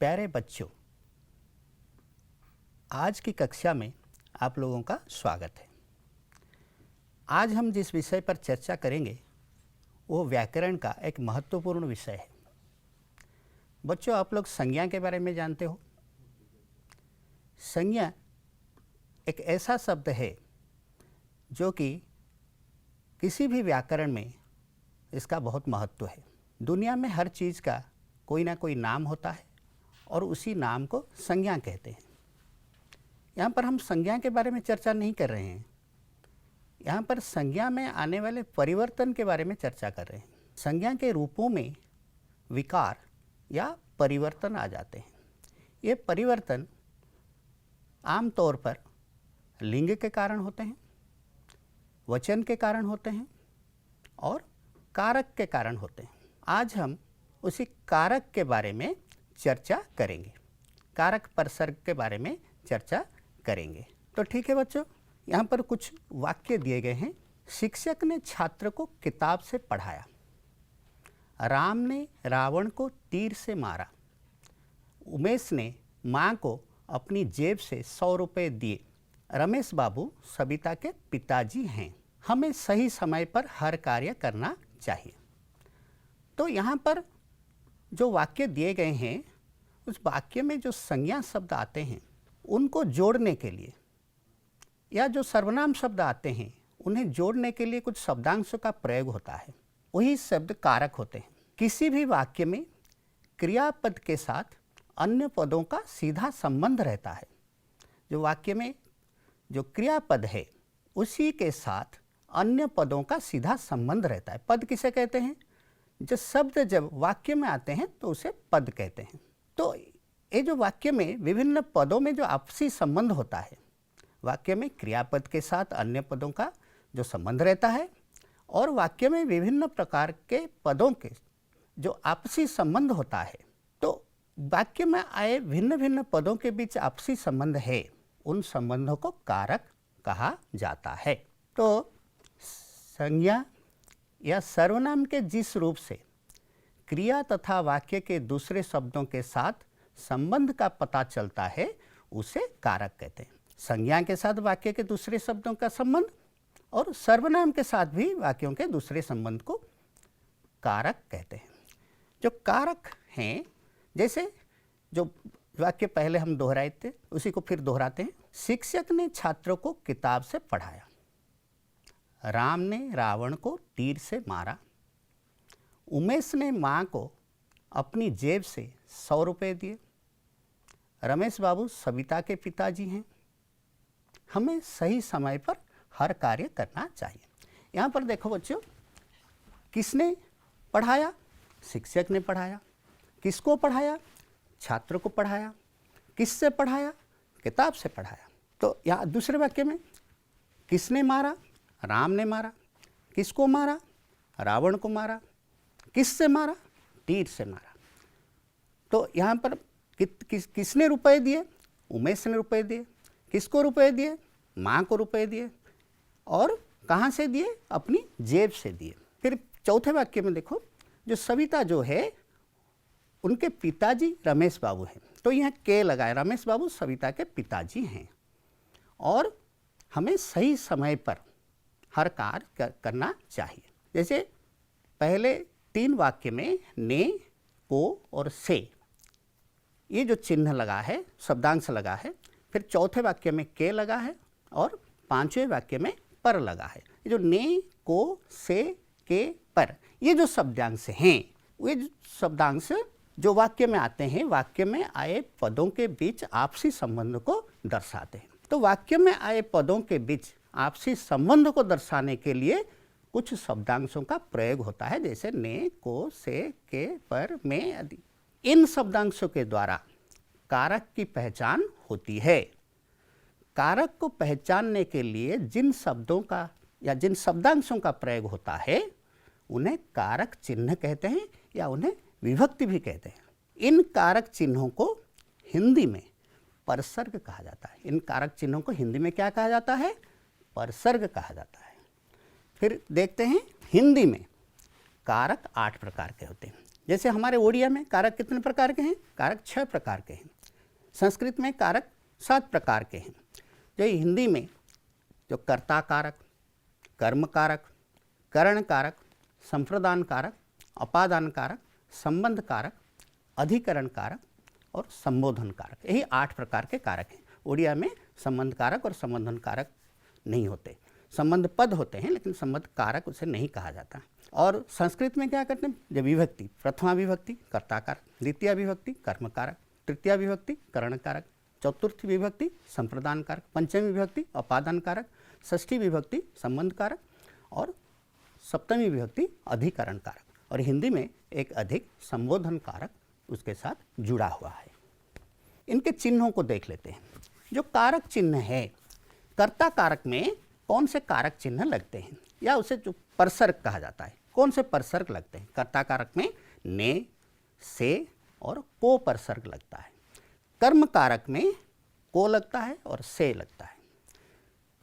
प्यारे बच्चों, आज की कक्षा में आप लोगों का स्वागत है। आज हम जिस विषय पर चर्चा करेंगे वो व्याकरण का एक महत्वपूर्ण विषय है। बच्चों, आप लोग संज्ञा के बारे में जानते हो। संज्ञा एक ऐसा शब्द है जो कि किसी भी व्याकरण में इसका बहुत महत्व है। दुनिया में हर चीज़ का कोई ना कोई नाम होता है और उसी नाम को संज्ञा कहते हैं। यहाँ पर हम संज्ञा के बारे में चर्चा नहीं कर रहे हैं। यहाँ पर संज्ञा में आने वाले परिवर्तन के बारे में चर्चा कर रहे हैं। संज्ञा के रूपों में विकार या परिवर्तन आ जाते हैं। ये परिवर्तन आमतौर पर लिंग के कारण होते हैं, वचन के कारण होते हैं और कारक के कारण होते हैं। आज हम उसी कारक के बारे में चर्चा करेंगे, कारक परसर्ग के बारे में चर्चा करेंगे। तो ठीक है बच्चों, यहाँ पर कुछ वाक्य दिए गए हैं। शिक्षक ने छात्र को किताब से पढ़ाया। राम ने रावण को तीर से मारा। उमेश ने माँ को अपनी जेब से 100 रुपये दिए। रमेश बाबू सविता के पिताजी हैं। हमें सही समय पर हर कार्य करना चाहिए। तो यहाँ पर जो वाक्य दिए गए हैं, उस वाक्य में जो संज्ञा शब्द आते हैं उनको जोड़ने के लिए, या जो सर्वनाम शब्द आते हैं उन्हें जोड़ने के लिए कुछ शब्दांशों का प्रयोग होता है। वही शब्द कारक होते हैं। किसी भी वाक्य में क्रियापद के साथ अन्य पदों का सीधा संबंध रहता है। जो वाक्य में जो क्रियापद है उसी के साथ अन्य पदों का सीधा संबंध रहता है। पद किसे कहते हैं? जो शब्द जब वाक्य में आते हैं तो उसे पद कहते हैं। तो ये जो वाक्य में विभिन्न पदों में जो आपसी संबंध होता है, वाक्य में क्रियापद के साथ अन्य पदों का जो संबंध रहता है और वाक्य में विभिन्न प्रकार के पदों के जो आपसी संबंध होता है, तो वाक्य में आए भिन्न भिन्न पदों के बीच आपसी संबंध है, उन संबंधों को कारक कहा जाता है। तो संज्ञा या सर्वनाम के जिस रूप से क्रिया तथा वाक्य के दूसरे शब्दों के साथ संबंध का पता चलता है उसे कारक कहते हैं। संज्ञा के साथ वाक्य के दूसरे शब्दों का संबंध और सर्वनाम के साथ भी वाक्यों के दूसरे संबंध को कारक कहते हैं। जो कारक हैं, जैसे जो वाक्य पहले हम दोहराए थे उसी को फिर दोहराते हैं। शिक्षक ने छात्रों को किताब से पढ़ाया। राम ने रावण को तीर से मारा। उमेश ने माँ को अपनी जेब से 100 रुपये दिए। रमेश बाबू सविता के पिताजी हैं। हमें सही समय पर हर कार्य करना चाहिए। यहाँ पर देखो बच्चों, किसने पढ़ाया? शिक्षक ने पढ़ाया। किसको पढ़ाया? छात्र को पढ़ाया। किससे पढ़ाया? किताब से पढ़ाया। तो यहाँ दूसरे वाक्य में किसने मारा? राम ने मारा। किसको मारा? रावण को मारा। किससे मारा? तीर से मारा। तो यहाँ पर किसने रुपए दिए? उमेश ने रुपए दिए। किसको रुपए दिए? माँ को रुपए दिए। और कहाँ से दिए? अपनी जेब से दिए। फिर चौथे वाक्य में देखो, जो सविता जो है उनके पिताजी रमेश बाबू हैं। तो यहाँ के लगाए, रमेश बाबू सविता के पिताजी हैं और हमें सही समय पर हर कार्य करना चाहिए। जैसे पहले 3 वाक्य में ने, को और से, ये जो चिन्ह लगा है, शब्दांश लगा है। फिर चौथे वाक्य में के लगा है और 5वें वाक्य में पर लगा है। ये जो ने, को, से, के, पर, ये जो शब्दांश हैं, वे शब्दांश जो वाक्य में आते हैं, वाक्य में आए पदों के बीच आपसी संबंध को दर्शाते हैं। तो वाक्य में आए पदों के बीच आपसी संबंध को दर्शाने के लिए कुछ शब्दांशों का प्रयोग होता है, जैसे ने, को, से, के, पर, में आदि। इन शब्दांशों के द्वारा कारक की पहचान होती है। कारक को पहचानने के लिए जिन शब्दों का या जिन शब्दांशों का प्रयोग होता है उन्हें कारक चिन्ह कहते हैं या उन्हें विभक्ति भी कहते हैं। इन कारक चिन्हों को हिंदी में परसर्ग कहा जाता है। इन कारक चिन्हों को हिंदी में क्या कहा जाता है? परसर्ग कहा जाता है। फिर देखते हैं हिंदी में कारक 8 प्रकार के होते हैं। जैसे हमारे ओडिया में कारक कितने प्रकार के हैं? कारक 6 प्रकार के हैं। संस्कृत में कारक 7 प्रकार के हैं। जो हिंदी में जो कर्ता कारक, कर्म कारक, करण कारक, संप्रदान कारक, अपादान कारक, संबंध कारक, अधिकरण कारक और संबोधन कारक, यही 8 प्रकार के कारक हैं। ओडिया में संबंध कारक और संबोधन कारक नहीं होते, संबंध पद होते हैं लेकिन संबंध कारक उसे नहीं कहा जाता। और संस्कृत में क्या करते हैं? जब विभक्ति, प्रथमा विभक्ति कर्ता कारक, द्वितीय विभक्ति कर्म कारक, तृतीय विभक्ति करण कारक, चतुर्थी विभक्ति संप्रदान कारक, पंचमी विभक्ति अपादान कारक, षष्ठी विभक्ति संबंध कारक और सप्तमी विभक्ति अधिकरण कारक। और हिंदी में एक अधिक संबोधन कारक उसके साथ जुड़ा हुआ है। इनके चिन्हों को देख लेते हैं। जो कारक चिन्ह है, कर्ता कारक में कौन से कारक चिन्ह लगते हैं या उसे जो परसर्ग कहा जाता है, कौन से परसर्ग लगते हैं? कर्ता कारक में ने, से और को परसर्ग लगता है। कर्म कारक में को लगता है और से लगता है।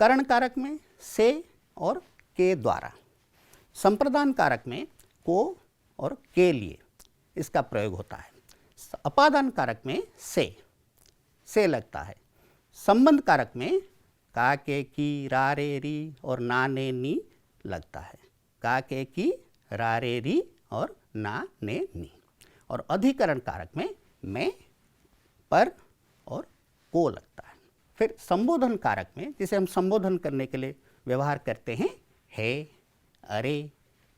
करण कारक में से और के द्वारा। संप्रदान कारक में को और के लिए इसका प्रयोग होता है। अपादान कारक में से लगता है। संबंध कारक में का के की रा रे री और ना ने नी लगता है। का के की रा रे री और ना ने नी। और अधिकरण कारक में मैं, पर और को लगता है। फिर संबोधन कारक में, जिसे हम संबोधन करने के लिए व्यवहार करते हैं, है, अरे,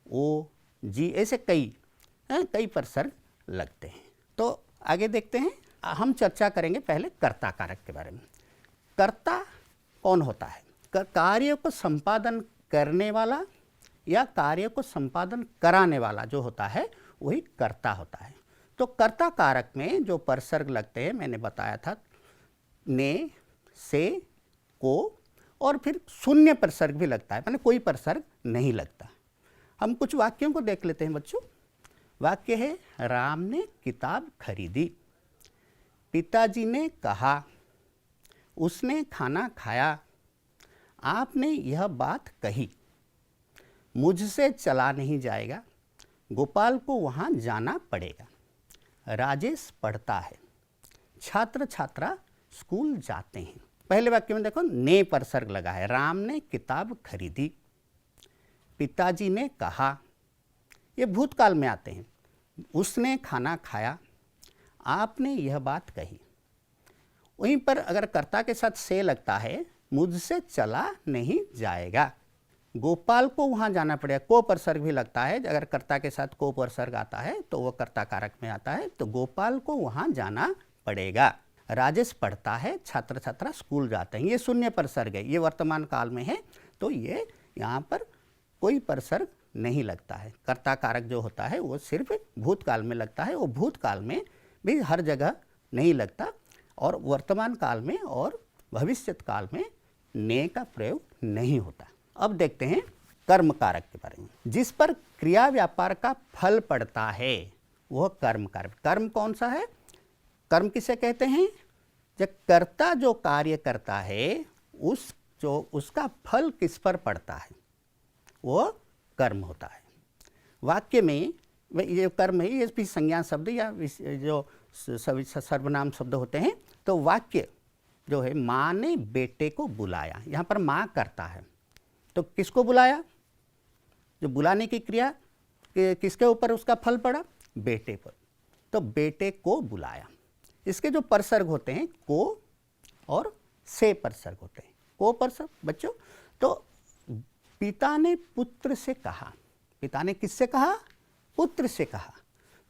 ओ, जी, ऐसे कई परसर्ग लगते हैं। तो आगे देखते हैं, हम चर्चा करेंगे पहले कर्ता कारक के बारे में। कर्ता कौन होता है? कार्य को संपादन करने वाला या कार्य को संपादन कराने वाला जो होता है वही कर्ता होता है। तो कर्ता कारक में जो परसर्ग लगते हैं मैंने बताया था, ने, से, को और फिर शून्य परसर्ग भी लगता है, माने कोई परसर्ग नहीं लगता। हम कुछ वाक्यों को देख लेते हैं बच्चों। वाक्य है, राम ने किताब खरीदी, पिताजी ने कहा, उसने खाना खाया, आपने यह बात कही, मुझसे चला नहीं जाएगा, गोपाल को वहाँ जाना पड़ेगा, राजेश पढ़ता है, छात्र छात्रा स्कूल जाते हैं। पहले वाक्य में देखो ने परसर्ग लगा है। राम ने किताब खरीदी, पिताजी ने कहा, ये भूतकाल में आते हैं। उसने खाना खाया, आपने यह बात कही। वहीं पर अगर कर्ता के साथ से लगता है, मुझसे चला नहीं जाएगा, गोपाल को वहाँ जाना पड़ेगा। को परसर्ग भी लगता है। अगर कर्ता के साथ को परसर्ग आता है तो वो कर्ता कारक में आता है। तो गोपाल को वहाँ जाना पड़ेगा, राजेश पढ़ता है, छात्र छात्रा स्कूल जाते हैं। ये शून्य परसर्ग है, ये वर्तमान काल में है, तो ये यहाँ पर कोई परसर्ग नहीं लगता है। कर्ता कारक जो होता है वो सिर्फ भूतकाल में लगता है। वो भूतकाल में भी हर जगह नहीं लगता और वर्तमान काल में और भविष्यत काल में ने का प्रयोग नहीं होता। अब देखते हैं कर्म कारक के बारे में। जिस पर क्रिया व्यापार का फल पड़ता है वह कर्म कारक। कर्म कौन सा है? कर्म किसे कहते हैं? जब कर्ता जो कार्य करता है उसका फल किस पर पड़ता है वो कर्म होता है। वाक्य में ये कर्म है, ये भी संज्ञा शब्द या जो सर्वनाम शब्द होते हैं। तो वाक्य जो है, माँ ने बेटे को बुलाया, यहाँ पर माँ करता है, तो किसको बुलाया? जो बुलाने की क्रिया किसके ऊपर उसका फल पड़ा? बेटे पर। तो बेटे को बुलाया। इसके जो परसर्ग होते हैं को और से परसर्ग होते हैं। को परसर्ग बच्चों, तो पिता ने पुत्र से कहा। पिता ने किससे कहा? पुत्र से कहा।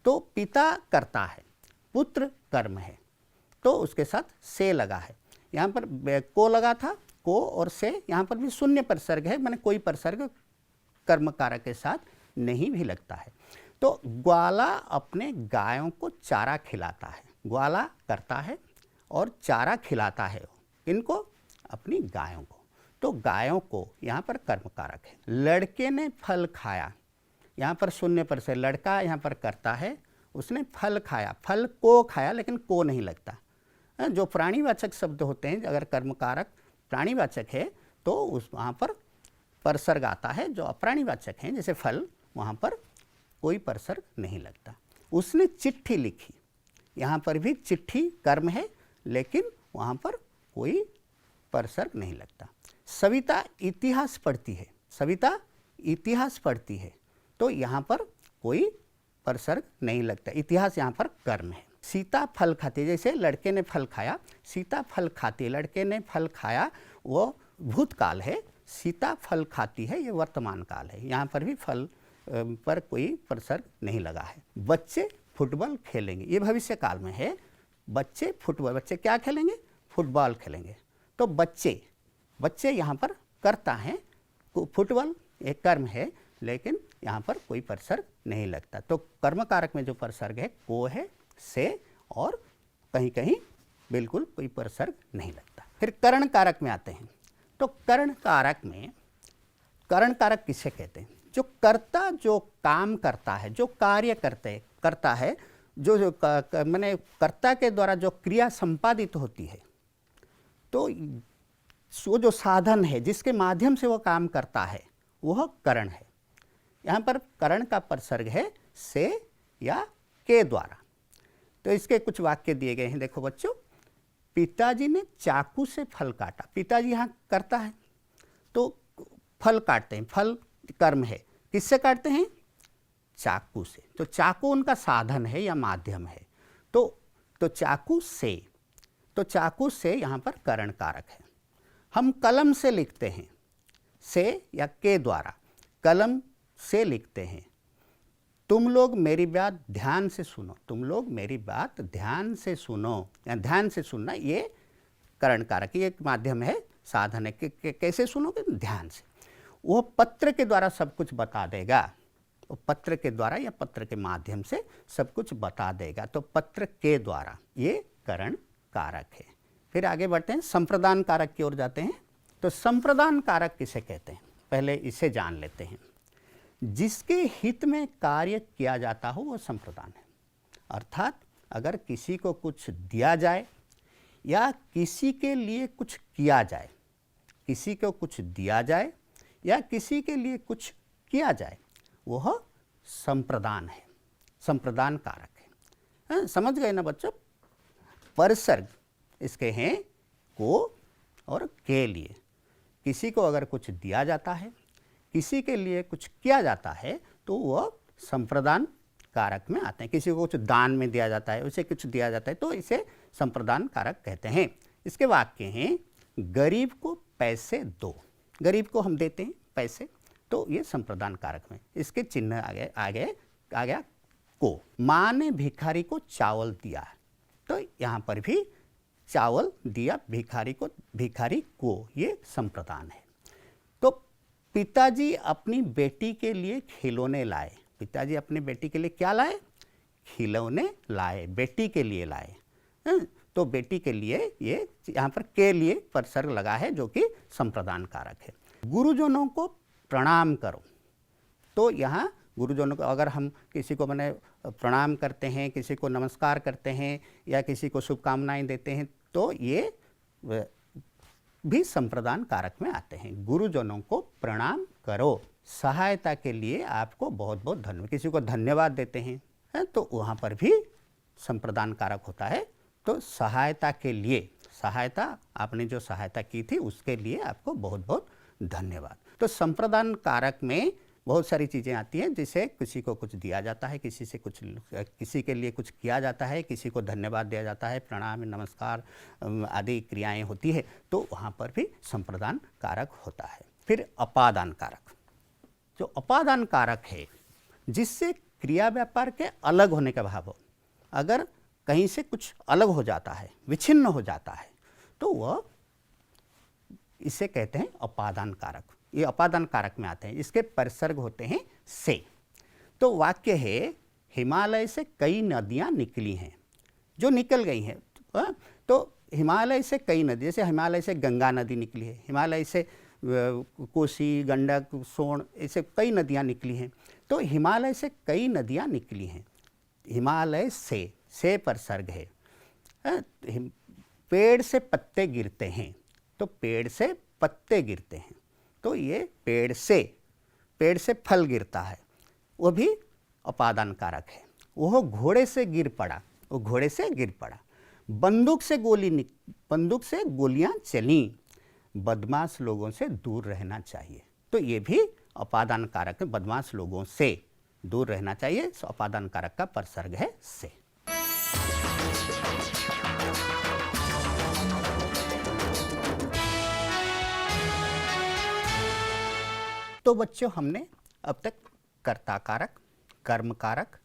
तो पिता करता है, पुत्र कर्म है, तो उसके साथ से लगा है। यहाँ पर को लगा था, को और से, यहाँ पर भी शून्य परसर्ग है, माने कोई परसर्ग कर्म कारक के साथ नहीं भी लगता है। तो ग्वाला अपने गायों को चारा खिलाता है। ग्वाला करता है और चारा खिलाता है इनको, अपनी गायों को। तो गायों को यहाँ पर कर्म कारक है। लड़के ने फल खाया, यहाँ पर शून्य पर से लड़का यहाँ पर करता है, उसने फल खाया। फल को खाया लेकिन को नहीं लगता। जो प्राणीवाचक शब्द होते हैं, अगर कर्म कारक प्राणीवाचक है तो उस वहाँ पर परसर्ग आता है। जो अप्राणीवाचक हैं जैसे फल, वहाँ पर कोई परसर्ग नहीं लगता। उसने चिट्ठी लिखी, यहाँ पर भी चिट्ठी कर्म है, लेकिन वहाँ पर कोई परसर्ग नहीं लगता। सविता इतिहास पढ़ती है, सविता इतिहास पढ़ती है, तो यहाँ पर कोई परसर्ग नहीं लगता, इतिहास यहाँ पर कर्म है। सीता फल खाती है, जैसे लड़के ने फल खाया, सीता फल खाती है, लड़के ने फल खाया, वो भूतकाल है, सीता फल खाती है, ये वर्तमान काल है, यहाँ पर भी फल पर कोई परसर्ग नहीं लगा है। बच्चे फुटबॉल खेलेंगे, ये भविष्य काल में है, बच्चे फुटबॉल, बच्चे क्या खेलेंगे? फुटबॉल खेलेंगे। तो बच्चे यहाँ पर करता है, फुटबॉल एक कर्म है, लेकिन यहाँ पर कोई परसर्ग नहीं लगता। तो कर्म कारक में जो परसर्ग है को है, से, और कहीं कहीं बिल्कुल कोई परसर्ग नहीं लगता। फिर करण कारक में आते हैं। तो करण कारक में, करण कारक किसे कहते हैं? जो कर्ता जो काम करता है, जो कार्य करता है, जो माने कर्ता के द्वारा जो क्रिया संपादित होती है, तो वो जो साधन है जिसके माध्यम से वो काम करता है, वह करण है। यहाँ पर करण का परसर्ग है से या के द्वारा। तो इसके कुछ वाक्य दिए गए हैं, देखो बच्चों। पिताजी ने चाकू से फल काटा, पिताजी यहाँ करता है, तो फल काटते हैं, फल कर्म है, किससे काटते हैं? चाकू से। तो चाकू उनका साधन है या माध्यम है, तो चाकू से, तो चाकू से यहाँ पर करण कारक है। हम कलम से लिखते हैं, से या के द्वारा, कलम से लिखते हैं। तुम लोग मेरी बात ध्यान से सुनो, तुम लोग मेरी बात ध्यान से सुनो, या ध्यान से सुनना, ये करण कारक, ये एक माध्यम है, साधन है। कैसे सुनोगे? ध्यान से। वो पत्र के द्वारा सब कुछ बता देगा, वो पत्र के द्वारा या पत्र के माध्यम से सब कुछ बता देगा, तो पत्र के द्वारा, ये करण कारक है। फिर आगे बढ़ते हैं, संप्रदान कारक की ओर जाते हैं। तो संप्रदान कारक किसे कहते हैं? पहले इसे जान लेते हैं। जिसके हित में कार्य किया जाता हो वो संप्रदान है। अर्थात अगर किसी को कुछ दिया जाए या किसी के लिए कुछ किया जाए, किसी को कुछ दिया जाए या किसी के लिए कुछ किया जाए, वह संप्रदान है, संप्रदान कारक है। समझ गए ना बच्चों? परसर्ग इसके हैं को और के लिए। किसी को अगर कुछ दिया जाता है, किसी के लिए कुछ किया जाता है, तो वह संप्रदान कारक में आते हैं। किसी को कुछ दान में दिया जाता है, उसे कुछ दिया जाता है, तो इसे संप्रदान कारक कहते हैं। इसके वाक्य हैं, गरीब को पैसे दो, गरीब को हम देते हैं पैसे, तो ये संप्रदान कारक में। इसके चिन्ह आगे आ गया को। माँ ने भिखारी को चावल दिया, तो यहाँ पर भी चावल दिया भिखारी को, ये संप्रदान है। तो पिताजी अपनी बेटी के लिए खिलौने लाए, पिताजी अपनी बेटी के लिए क्या लाए? खिलौने लाए, बेटी के लिए लाए। तो बेटी के लिए, ये यहाँ पर के लिए परसर्ग लगा है, जो कि संप्रदान कारक है। गुरुजनों को प्रणाम करो, तो यहाँ गुरुजनों को, अगर हम किसी को मैंने प्रणाम करते हैं, किसी को नमस्कार करते हैं या किसी को शुभकामनाएं देते हैं, तो ये भी संप्रदान कारक में आते हैं। गुरुजनों को प्रणाम करो, सहायता के लिए आपको बहुत बहुत धन्यवाद, किसी को धन्यवाद देते हैं, तो वहाँ पर भी संप्रदान कारक होता है। तो सहायता के लिए, सहायता, आपने जो सहायता की थी उसके लिए आपको बहुत बहुत धन्यवाद। तो संप्रदान कारक में बहुत सारी चीज़ें आती हैं, जिसे किसी को कुछ दिया जाता है, किसी के लिए कुछ किया जाता है, किसी को धन्यवाद दिया जाता है, प्रणाम, नमस्कार आदि क्रियाएं होती है, तो वहाँ पर भी संप्रदान कारक होता है। फिर अपादान कारक, जो अपादान कारक है, जिससे क्रिया व्यापार के अलग होने का भाव हो, अगर कहीं से कुछ अलग हो जाता है, विच्छिन्न हो जाता है, तो वह, इसे कहते हैं अपादान कारक। ये अपादान कारक में आते हैं। इसके परसर्ग होते हैं से। तो वाक्य है, हिमालय से कई नदियाँ निकली हैं, जो निकल गई हैं। तो हिमालय से कई नदी, जैसे हिमालय से गंगा नदी निकली है, हिमालय से कोसी, गंडक, सोन, ऐसे कई नदियाँ निकली हैं। तो हिमालय से कई नदियाँ निकली हैं, हिमालय से परसर्ग है। पेड़ से पत्ते गिरते हैं, तो पेड़ से पत्ते गिरते हैं, तो ये पेड़ से फल गिरता है, वो भी अपादान कारक है। वह घोड़े से गिर पड़ा, वो घोड़े से गिर पड़ा। बंदूक से गोलियां चली, बदमाश लोगों से दूर रहना चाहिए। तो ये भी अपादान कारक है, बदमाश लोगों से दूर रहना चाहिए। अपादान कारक का परसर्ग है से। तो बच्चों, हमने अब तक कर्ता कारक, कर्म कारक,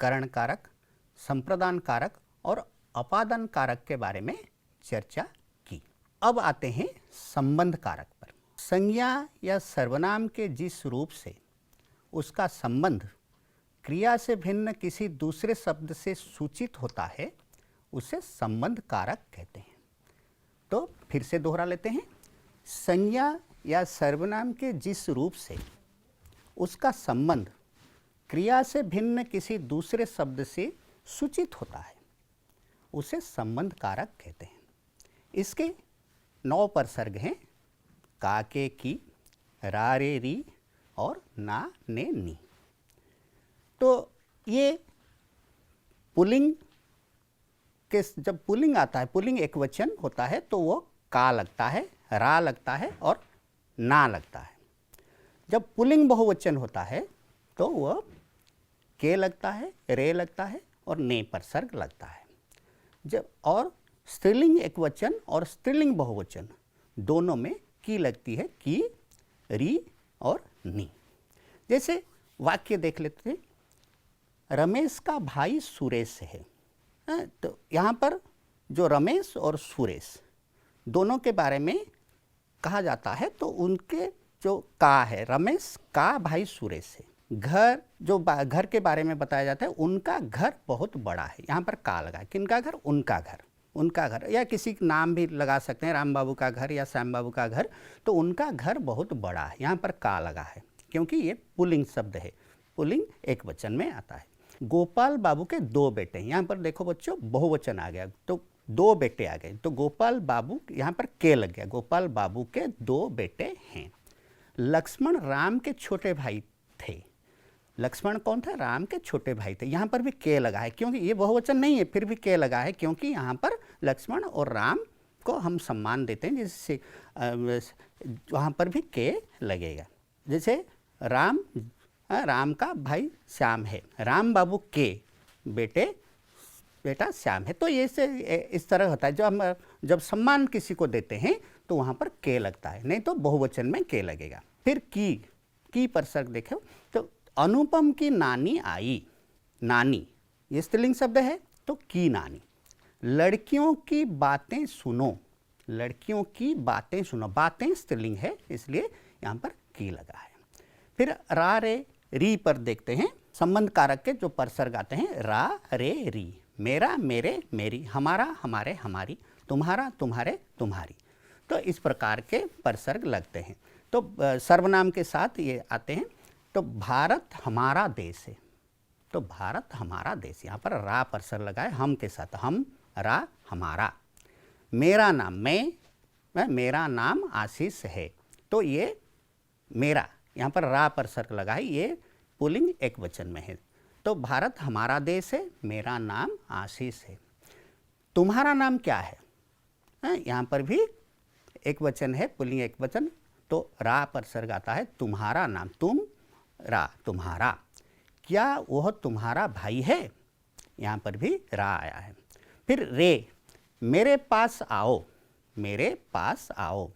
करण कारक, संप्रदान कारक और अपादान कारक के बारे में चर्चा की। अब आते हैं संबंध कारक पर। संज्ञा या सर्वनाम के जिस रूप से उसका संबंध क्रिया से भिन्न किसी दूसरे शब्द से सूचित होता है, उसे संबंध कारक कहते हैं। तो फिर से दोहरा लेते हैं। संज्ञा या सर्वनाम के जिस रूप से उसका संबंध क्रिया से भिन्न किसी दूसरे शब्द से सूचित होता है, उसे संबंध कारक कहते हैं। इसके 9 परसर्ग हैं, का के की, रा रे री और ना ने नी। तो ये पुल्लिंग के, जब पुल्लिंग आता है, पुल्लिंग एक वचन होता है, तो वो का लगता है, रा लगता है और ना लगता है। जब पुल्लिंग बहुवचन होता है तो वह के लगता है, रे लगता है और ने परसर्ग लगता है। जब और स्त्रीलिंग एक वचन और स्त्रीलिंग बहुवचन दोनों में की लगती है, की, री और नी। जैसे वाक्य देख लेते हैं, रमेश का भाई सुरेश है। तो यहाँ पर जो रमेश और सुरेश दोनों के बारे में कहा जाता है, तो उनके जो का है, रमेश का भाई सुरेश है। घर, जो घर के बारे में बताया जाता है, उनका घर बहुत बड़ा है। यहाँ पर का लगा है, किनका घर? उनका घर, उनका घर, या किसी का नाम भी लगा सकते हैं, राम बाबू का घर या श्याम बाबू का घर। तो उनका घर बहुत बड़ा है, यहाँ पर का लगा है क्योंकि ये पुल्लिंग शब्द है, पुल्लिंग एक वचन में आता है। गोपाल बाबू के 2 बेटे हैं। यहाँ पर देखो बच्चों, बहुवचन आ गया, तो 2 बेटे आ गए। तो गोपाल बाबू, यहाँ पर के लग गया, गोपाल बाबू के 2 बेटे हैं। लक्ष्मण राम के छोटे भाई थे। लक्ष्मण कौन थे? राम के छोटे भाई थे। यहाँ पर भी के लगा है, क्योंकि ये बहुवचन नहीं है, फिर भी के लगा है, क्योंकि यहाँ पर लक्ष्मण और राम को हम सम्मान देते हैं, जिससे वहाँ पर भी के लगेगा। जैसे राम का भाई श्याम है, राम बाबू के बेटा श्याम है। तो ये से इस तरह होता है, जब सम्मान किसी को देते हैं तो वहाँ पर के लगता है, नहीं तो बहुवचन में के लगेगा। फिर की परसर्ग देखो, तो अनुपम की नानी आई। नानी ये स्त्रीलिंग शब्द है, तो की नानी। लड़कियों की बातें सुनो, लड़कियों की बातें सुनो, बातें स्त्रीलिंग है, इसलिए यहाँ पर की लगा है। फिर रा रे री पर देखते हैं, संबंध कारक के जो परसर्ग आते हैं, रा रे री। मेरा, मेरे, मेरी, हमारा, हमारे, हमारी, तुम्हारा, तुम्हारे, तुम्हारी। तो इस प्रकार के परसर्ग लगते हैं। तो सर्वनाम के साथ ये आते हैं। तो भारत हमारा देश है, तो भारत हमारा देश, यहाँ पर रा परसर्ग लगा है, हम के साथ, हम, रा, हमारा। मेरा नाम, मेरा नाम आशीष है, तो ये मेरा, यहाँ पर रा परसर्ग लगा है, ये पुल्लिंग एक वचन में है। तो भारत हमारा देश है, मेरा नाम आशीष है। तुम्हारा नाम क्या है? यहाँ पर भी एक वचन है, पुल्लिंग एक वचन, तो रा परसर्ग आता है, तुम्हारा नाम, तुम, रा, तुम्हारा। क्या वह तुम्हारा भाई है? यहाँ पर भी रा आया है। फिर रे, मेरे पास आओ, मेरे पास आओ।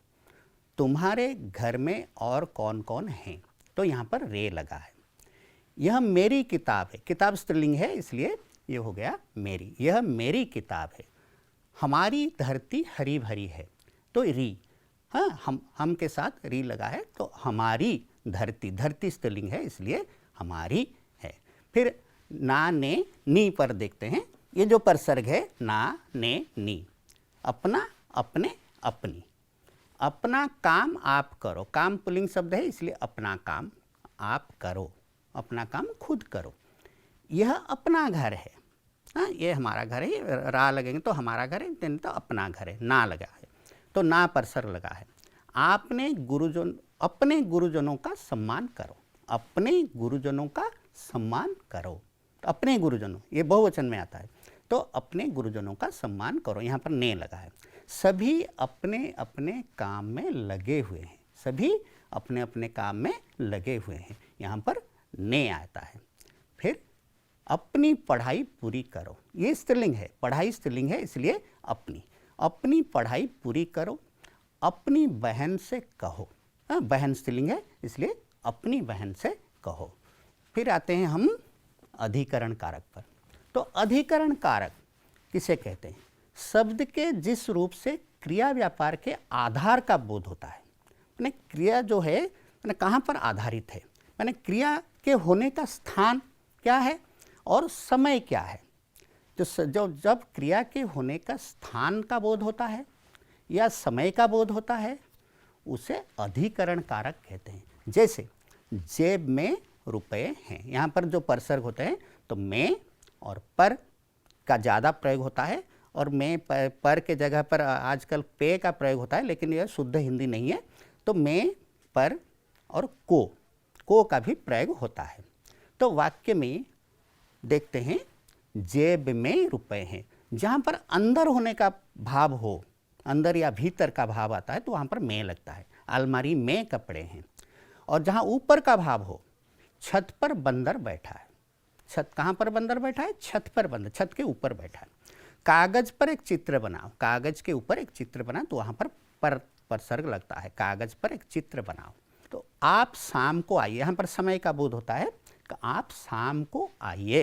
तुम्हारे घर में और कौन कौन हैं? तो यहाँ पर रे लगा है। यह मेरी किताब है, किताब स्त्रीलिंग है, इसलिए ये हो गया मेरी। यह मेरी किताब है। हमारी धरती हरी भरी है, तो री, हाँ, हम के साथ री लगा है, तो हमारी धरती, धरती स्त्रीलिंग है, इसलिए हमारी है। फिर ना ने नी पर देखते हैं, ये जो परसर्ग है, ना ने नी। अपना, अपने, अपनी। अपना काम आप करो, काम पुल्लिंग शब्द है, इसलिए अपना काम आप करो, अपना काम खुद करो। यह अपना घर है, हाँ, ये हमारा घर है, रा लगेंगे तो हमारा घर है, नहीं तो अपना घर है, ना लगा है, तो ना परसर्ग लगा है। अपने गुरुजनों का सम्मान करो, अपने गुरुजनों का सम्मान करो। अपने गुरुजनों, ये बहुवचन में आता है, तो अपने गुरुजनों का सम्मान करो। यहाँ पर ने लगा है। सभी अपने अपने काम में लगे हुए हैं, सभी अपने अपने काम में लगे हुए हैं, यहाँ पर ने आता है। फिर अपनी पढ़ाई पूरी करो, ये स्त्रीलिंग है, पढ़ाई स्त्रीलिंग है इसलिए अपनी, अपनी पढ़ाई पूरी करो। अपनी बहन से कहो, बहन स्त्रीलिंग है इसलिए अपनी बहन से कहो। फिर आते हैं हम अधिकरण कारक पर। तो अधिकरण कारक किसे कहते हैं? शब्द के जिस रूप से क्रिया व्यापार के आधार का बोध होता है, मैंने क्रिया जो है मैंने कहाँ पर आधारित है, मैंने क्रिया के होने का स्थान क्या है और समय क्या है। जो जब क्रिया के होने का स्थान का बोध होता है या समय का बोध होता है, उसे अधिकरण कारक कहते हैं। जैसे जेब में रुपए हैं, यहाँ पर जो परसर्ग होते हैं तो में और पर का ज़्यादा प्रयोग होता है, और में पर के जगह पर आजकल पे का प्रयोग होता है, लेकिन यह शुद्ध हिंदी नहीं है। तो में, पर और को का भी प्रयोग होता है। तो वाक्य में देखते हैं जेब में रुपए हैं, जहाँ पर अंदर होने का भाव हो, अंदर या भीतर का भाव आता है तो वहाँ पर में लगता है। अलमारी में कपड़े हैं। और जहाँ ऊपर का भाव हो, छत पर बंदर बैठा है, छत कहाँ पर बंदर बैठा है? छत पर बंदर, छत के ऊपर बैठा है। कागज पर एक चित्र बनाओ, कागज के ऊपर एक चित्र बनाओ तो वहाँ पर परसर्ग लगता है, कागज पर एक चित्र बनाओ। तो आप शाम को आइए, यहाँ पर समय का बोध होता है कि आप शाम को आइए।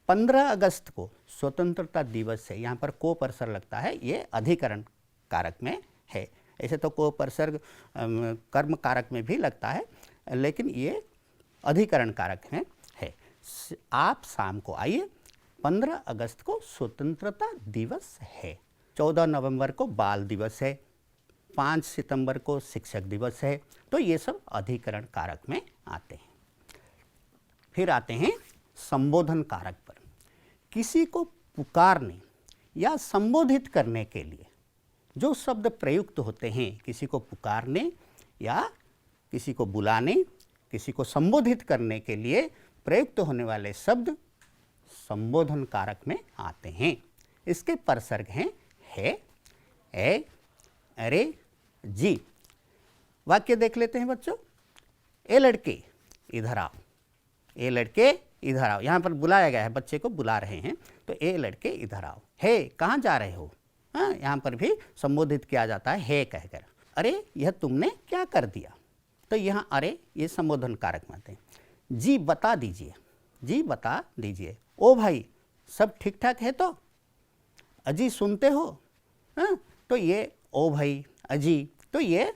15 अगस्त को स्वतंत्रता दिवस है, यहाँ पर को परसर्ग लगता है, ये अधिकरण कारक में है। ऐसे तो को परसर्ग कर्म कारक में भी लगता है, लेकिन ये अधिकरण कारक में है। आप शाम को आइए, 15 अगस्त को स्वतंत्रता दिवस है, 14 नवंबर को बाल दिवस है, 5 सितंबर को शिक्षक दिवस है। तो ये सब अधिकरण कारक में आते हैं। फिर आते हैं संबोधन कारक पर। किसी को पुकारने या संबोधित करने के लिए जो शब्द प्रयुक्त होते हैं, किसी को पुकारने या किसी को बुलाने, किसी को संबोधित करने के लिए प्रयुक्त होने वाले शब्द संबोधन कारक में आते हैं। इसके परसर्ग हैं है, ए, अरे, जी। वाक्य देख लेते हैं बच्चों। ए लड़के इधर आओ, ए लड़के इधर आओ। यहाँ पर बुलाया गया है, बच्चे को बुला रहे हैं, तो ए लड़के इधर आओ। हे, कहाँ जा रहे हो? हाँ, यहाँ पर भी संबोधित किया जाता है हे कहकर। अरे यह तुमने क्या कर दिया? तो यहाँ अरे ये संबोधन कारक में आते हैं। जी बता दीजिए, जी बता दीजिए। ओ भाई सब ठीक ठाक है तो? अजी सुनते हो? हाँ, तो ये ओ भाई, अजी, तो ये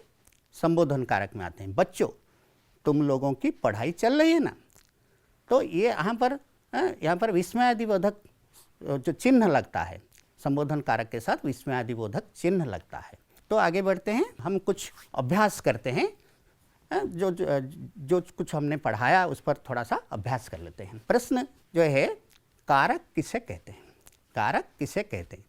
संबोधन कारक में आते हैं। बच्चों तुम लोगों की पढ़ाई चल रही है ना? तो ये यहाँ पर विस्मयादिबोधक जो चिन्ह लगता है, संबोधन कारक के साथ विस्मयादिबोधक चिन्ह लगता है। तो आगे बढ़ते हैं, हम कुछ अभ्यास करते हैं। जो कुछ हमने पढ़ाया उस पर थोड़ा सा अभ्यास कर लेते हैं। प्रश्न जो है, कारक किसे कहते हैं? कारक किसे कहते हैं?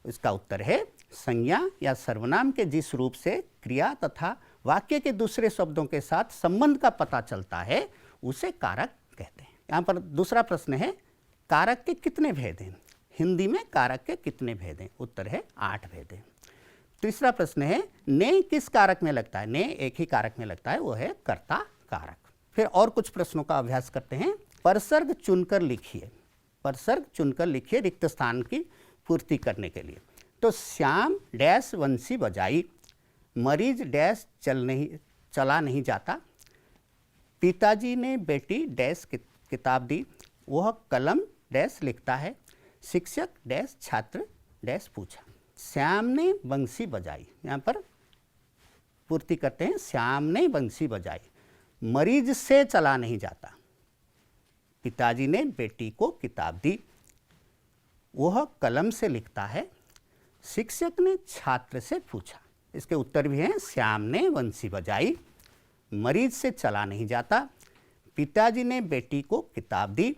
इसका उत्तर है संज्ञा या सर्वनाम के जिस रूप से क्रिया तथा वाक्य के दूसरे शब्दों के साथ संबंध का पता चलता है उसे कारक कहते हैं। यहाँ पर दूसरा प्रश्न है, कारक के कितने भेद हैं? हिंदी में कारक के कितने भेद हैं? उत्तर है 8 भेद हैं। तीसरा प्रश्न है, ने किस कारक में लगता है? ने एक ही कारक में लगता है, वो है कर्ता कारक। फिर और कुछ प्रश्नों का अभ्यास करते हैं। परसर्ग चुनकर लिखिए, परसर्ग चुनकर लिखिए रिक्त स्थान की पूर्ति करने के लिए। तो श्याम डैश बंसी बजाई, मरीज डैश चला नहीं जाता, पिताजी ने बेटी डैश किताब दी, वह कलम डैश लिखता है, शिक्षक डैश छात्र डैश पूछा। श्याम ने बंसी बजाई, यहाँ पर पूर्ति करते हैं, श्याम ने बंसी बजाई, मरीज से चला नहीं जाता, पिताजी ने बेटी को किताब दी, वह कलम से लिखता है, शिक्षक ने छात्र से पूछा। इसके उत्तर भी हैं, श्याम ने बंसी बजाई, मरीज से चला नहीं जाता, पिताजी ने बेटी को किताब दी,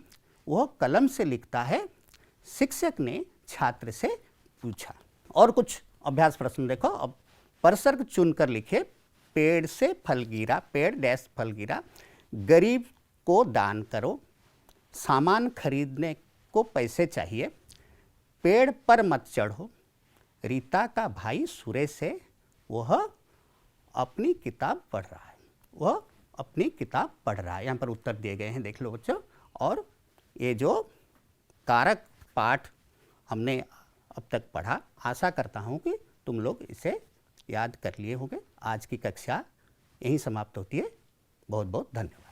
वह कलम से लिखता है, शिक्षक ने छात्र से पूछा। और कुछ अभ्यास प्रश्न देखो। अब परसर्ग चुनकर लिखे, पेड़ से फल गिरा, पेड़ डैश फल गिरा, गरीब को दान करो, सामान खरीदने को पैसे चाहिए, पेड़ पर मत चढ़ो, रीता का भाई सुरेश है, वह अपनी किताब पढ़ रहा है, वह अपनी किताब पढ़ रहा है। यहाँ पर उत्तर दिए गए हैं, देख लो बच्चों। और ये जो कारक पाठ हमने अब तक पढ़ा, आशा करता हूँ कि तुम लोग इसे याद कर लिए होंगे। आज की कक्षा यहीं समाप्त होती है। बहुत बहुत धन्यवाद।